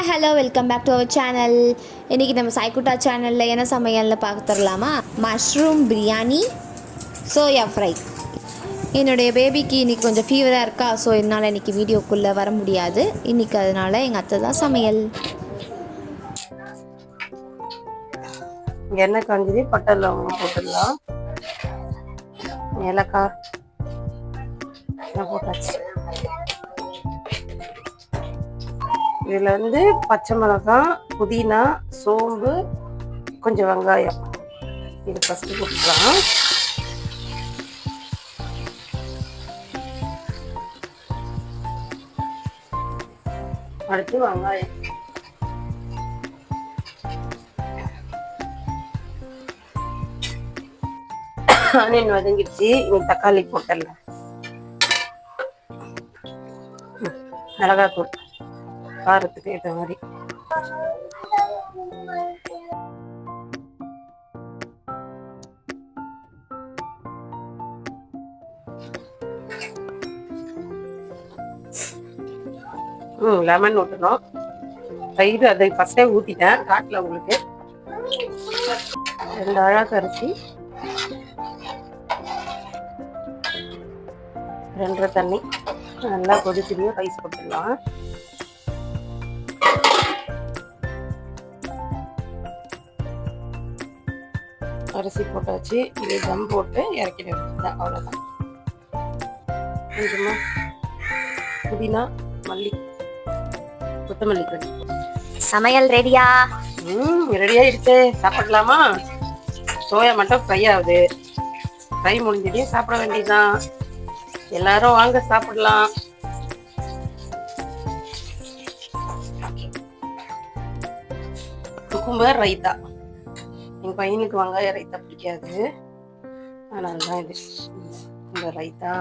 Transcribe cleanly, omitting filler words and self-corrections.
Hello welcome back to our channel. இன்றைக்கி நம்ம சாய்குட்டா சேனலில் என்ன சமையல்னு பார்த்துடலாமா? Mushroom biryani, soya fry. என்னுடைய பேபிக்கு இன்றைக்கி கொஞ்சம் ஃபீவராக இருக்கா, ஸோ என்னால் இன்றைக்கி வீடியோக்குள்ளே வர முடியாது. இன்றைக்கி அதனால் எங்கள் அத்தை தான் சமையல். எண்ணெய் காஞ்சி பட்டை லவங்கம் போட்டுடலாம். ஏலக்காய் போட்டாச்சு. இதில் வந்து பச்சை மிளகாய், புதினா, சோம்பு, கொஞ்சம் வெங்காயம் இது ஃபஸ்ட்டு போட்டுக்கலாம். அடுத்து வெங்காயம், ஆனியன் வதங்கிடுச்சு. இனி தக்காளி போட்டுடலாம். மிளகாத்தூள் காரத்துக்கு ஏற்ற மாதிரி. லெமன் ஊற்றணும். தயிர் அதை ஃபஸ்ட்டே ஊற்றிட்டேன், காட்டில் உங்களுக்கு. 2 அழகு அரிசி, 2 தண்ணி நல்லா கொதிச்சுட்டு ரைஸ் போட்டுடலாம். அரிசி போட்டாச்சு. இது தம் போட்டு இறக்கிட வேண்டியதுதான், அவ்வளோதான். கொஞ்சமா புதினா, மல்லி, கொத்தமல்லி கறி. சமையல் ரெடியா? ரெடியா இருக்கு. சாப்பிடலாமா? சோயா மட்டும் ஃப்ரை ஆகுது. ஃப்ரை முடிஞ்சதையும் சாப்பிட வேண்டியதுதான். எல்லாரும் வாங்க சாப்பிடலாம். குக்கும்பர் ரைத்தா. எங்க பையனுக்கு வெங்காய ரைத்தா பிடிக்காது, அதனால தான் இது. இந்த ரைத்தா